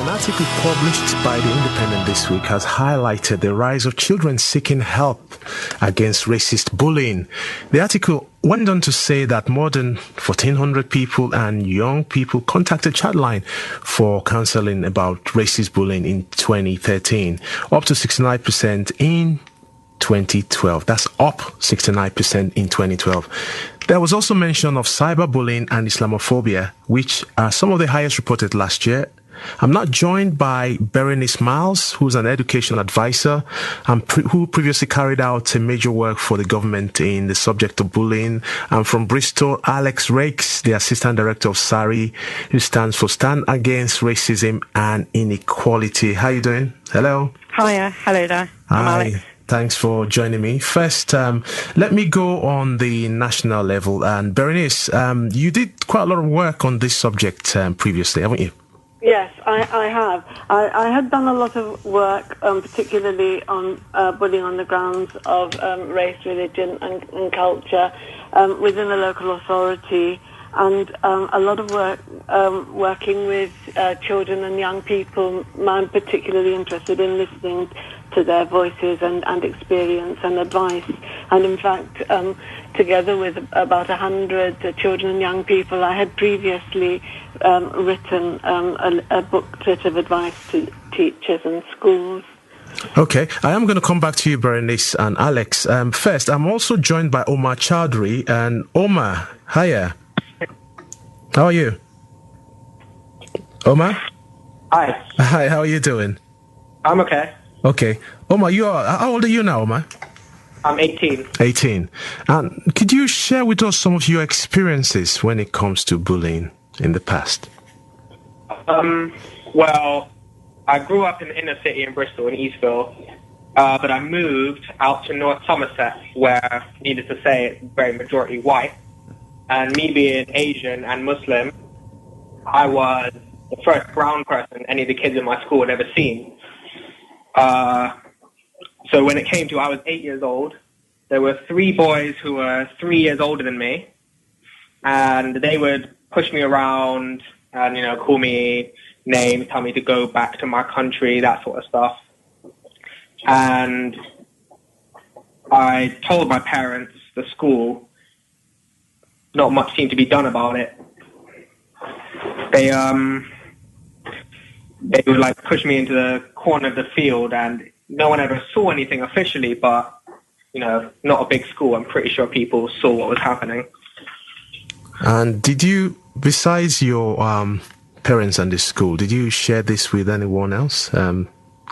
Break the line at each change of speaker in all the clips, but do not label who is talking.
An article published by The Independent this week has highlighted the rise of children seeking help against racist bullying. The article went on to say that more than 1,400 people and young people contacted Chatline for counseling about racist bullying in 2013, up to 69% in 2012. That's up 69% in 2012. There was also mention of cyberbullying and Islamophobia, which are some of the highest reported last year. I'm not joined by Berenice Miles, who's an education advisor and who previously carried out a major work for the government in the subject of bullying. I'm from Bristol, Alex Rakes, the Assistant Director of SARI, who stands for Stand Against Racism and Inequality. How are you doing? Hello.
Hiya. Hello there. I'm Alex.
Thanks for joining me. First, let me go on the national level. And Berenice, you did quite a lot of work on this subject previously, haven't you?
Yes, I have. I had done a lot of work, particularly on bullying on the grounds of race, religion and culture within the local authority, and a lot of work working with children and young people. I'm particularly interested in listening to their voices and experience and advice. And in fact, together with about 100 children and young people, I had previously written a booklet of advice to teachers and schools.
Okay, I am going to come back to you, Berenice and Alex. First, I'm also joined by Omar Chowdhury. And Omar, hiya. How are you? Omar?
Hi.
Hi, how are you doing?
I'm okay.
Okay. Omar, how old are you now, Omar?
I'm 18.
18. And could you share with us some of your experiences when it comes to bullying in the past?
Well, I grew up in the inner city in Bristol, in Eastville, but I moved out to North Somerset, where, needless to say, it's very majority white. And me being Asian and Muslim, I was the first brown person any of the kids in my school had ever seen. So when it came to, I was 8 years old, there were 3 boys who were 3 years older than me, and they would push me around and, call me names, tell me to go back to my country, that sort of stuff. And I told my parents, the school, not much seemed to be done about it. They would push me into the corner of the field, and no one ever saw anything officially, but, not a big school. I'm pretty sure people saw what was happening.
And did you, besides your parents and the school, did you share this with anyone else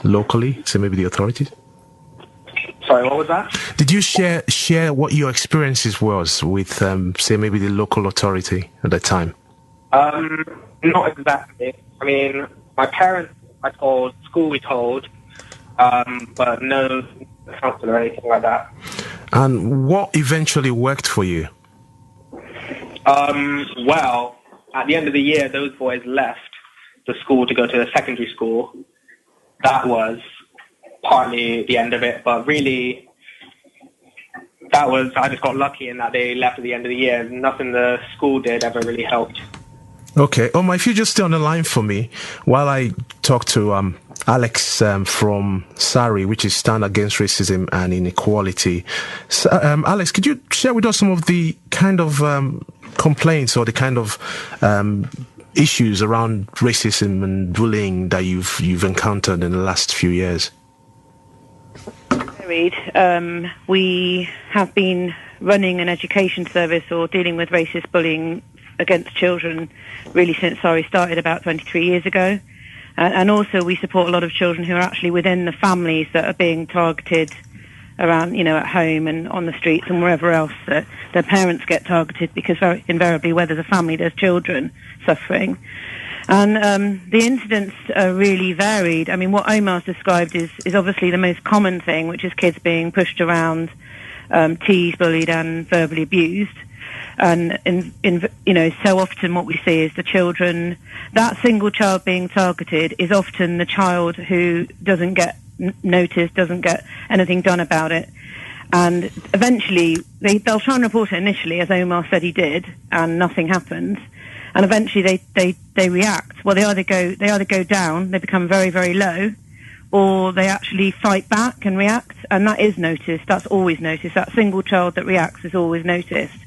locally, say maybe the authorities?
Sorry, what was that?
Did you share what your experiences was with, say, maybe the local authority at that time?
Not exactly. I mean, my parents I told, school we told, but no counsellor or anything like that.
And what eventually worked for you?
Well, at the end of the year, those boys left the school to go to the secondary school. That was partly the end of it, but really, I just got lucky in that they left at the end of the year. Nothing the school did ever really helped.
Okay. Omar, if you just stay on the line for me while I talk to Alex from SARI, which is Stand Against Racism and Inequality. So, Alex, could you share with us some of the kind of complaints or the kind of issues around racism and bullying that you've encountered in the last few years?
We have been running an education service or dealing with racist bullying against children really since SARI started about 23 years ago. And also we support a lot of children who are actually within the families that are being targeted around, at home and on the streets and wherever else, that their parents get targeted, because very invariably where there's a family, there's children suffering. And the incidents are really varied. I mean, what Omar's described is obviously the most common thing, which is kids being pushed around, teased, bullied and verbally abused. And so often what we see is the children, that single child being targeted is often the child who doesn't get noticed, doesn't get anything done about it. And eventually they'll try and report it initially, as Omar said he did, and nothing happens. and eventually they react. Well, they either go down, they become very, very low, or they actually fight back and react, and that is noticed. That's always noticed. That single child that reacts is always noticed,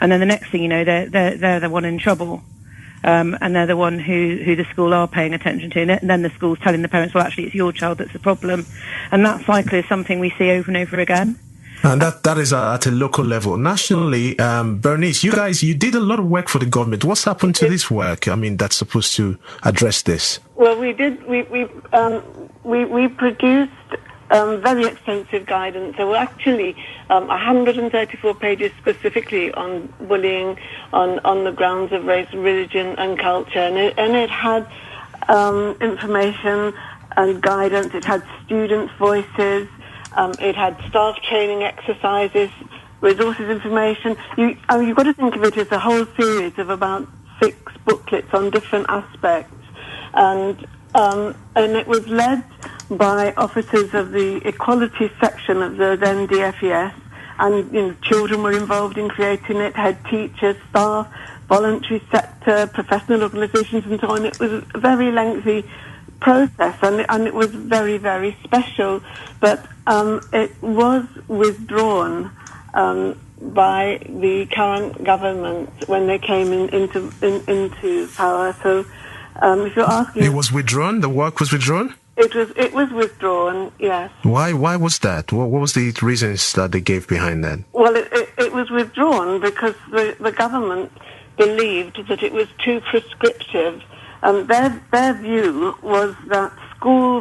and then the next thing you know, they're the one in trouble, and they're the one who the school are paying attention to, and then the school's telling the parents, well, actually, it's your child that's the problem, and that cycle is something we see over and over again.
And that is at a local level. Nationally, Bernice, you did a lot of work for the government. What's happened to this work? I mean, that's supposed to address this.
Well, we did. We produced very extensive guidance. There were actually 134 pages specifically on bullying on the grounds of race, religion, and culture, and it had information and guidance. It had students' voices. It had staff training exercises, resources information. You've got to think of it as a whole series of about 6 booklets on different aspects, and it was led by officers of the equality section of the then DFES, and children were involved in creating it, head teachers, staff, voluntary sector, professional organisations, and so on. It was a very lengthy process, and it was very, very special, but it was withdrawn by the current government when they came into power. So if you're asking,
it was withdrawn. The work was withdrawn.
It was withdrawn. Yes.
Why was that? What was the reasons that they gave behind that?
Well, it was withdrawn because the government believed that it was too prescriptive. Their view was that schools